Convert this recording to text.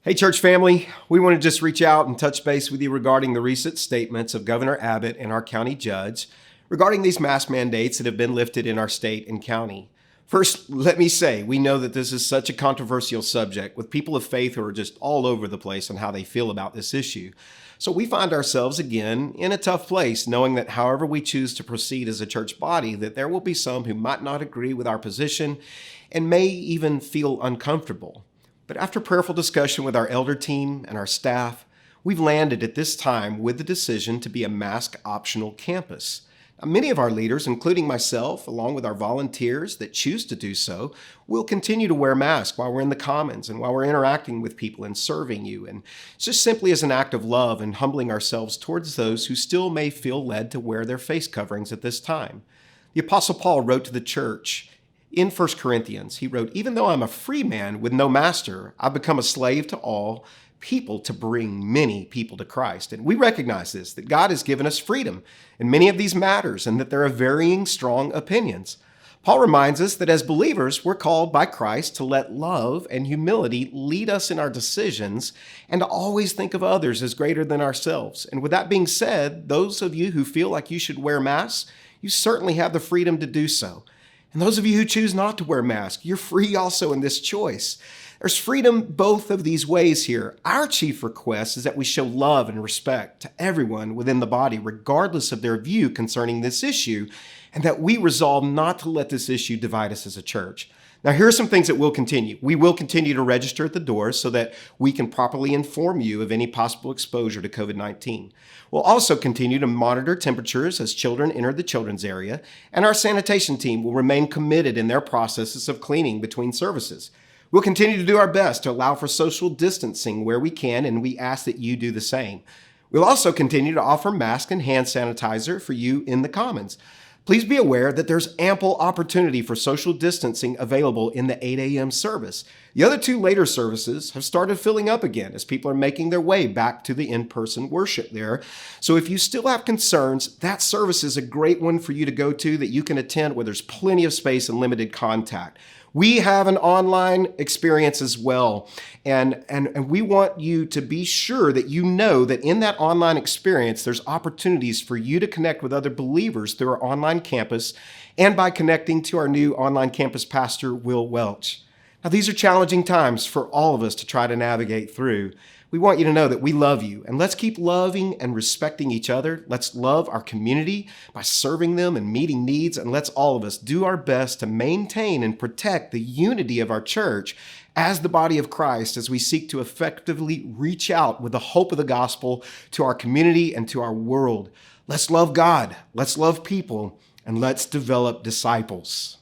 Hey, church family, we want to just reach out and touch base with you regarding the recent statements of Governor Abbott and our county judge regarding these mask mandates that have been lifted in our state and county. First, let me say, we know that this is such a controversial subject with people of faith who are just all over the place on how they feel about this issue. So we find ourselves again in a tough place, knowing that however we choose to proceed as a church body, that there will be some who might not agree with our position and may even feel uncomfortable. But after prayerful discussion with our elder team and our staff, we've landed at this time with the decision to be a mask-optional campus. Now, many of our leaders, including myself, along with our volunteers that choose to do so, will continue to wear masks while we're in the commons and while we're interacting with people and serving you. And it's just simply as an act of love and humbling ourselves towards those who still may feel led to wear their face coverings at this time. The Apostle Paul wrote to the church, in 1 Corinthians, he wrote, "Even though I'm a free man with no master, I've become a slave to all people to bring many people to Christ." And we recognize this, that God has given us freedom in many of these matters and that there are varying strong opinions. Paul reminds us that as believers, we're called by Christ to let love and humility lead us in our decisions and to always think of others as greater than ourselves. And with that being said, those of you who feel like you should wear masks, you certainly have the freedom to do so. And those of you who choose not to wear masks, you're free also in this choice. There's freedom both of these ways here. Our chief request is that we show love and respect to everyone within the body, regardless of their view concerning this issue, and that we resolve not to let this issue divide us as a church. Now, here are some things that will continue. We will continue to register at the doors so that we can properly inform you of any possible exposure to COVID-19. We'll also continue to monitor temperatures as children enter the children's area, and our sanitation team will remain committed in their processes of cleaning between services. We'll continue to do our best to allow for social distancing where we can, and we ask that you do the same. We'll also continue to offer mask and hand sanitizer for you in the commons. Please be aware that there's ample opportunity for social distancing available in the 8 a.m. service. The other two later services have started filling up again as people are making their way back to the in-person worship there. So if you still have concerns, that service is a great one for you to go to that you can attend where there's plenty of space and limited contact. We have an online experience as well, and we want you to be sure that you know that in that online experience, there's opportunities for you to connect with other believers through our online campus and by connecting to our new online campus pastor, Will Welch. Now, these are challenging times for all of us to try to navigate through. We want you to know that we love you, and let's keep loving and respecting each other. Let's love our community by serving them and meeting needs, and let's all of us do our best to maintain and protect the unity of our church as the body of Christ as we seek to effectively reach out with the hope of the gospel to our community and to our world. Let's love God, let's love people, and let's develop disciples.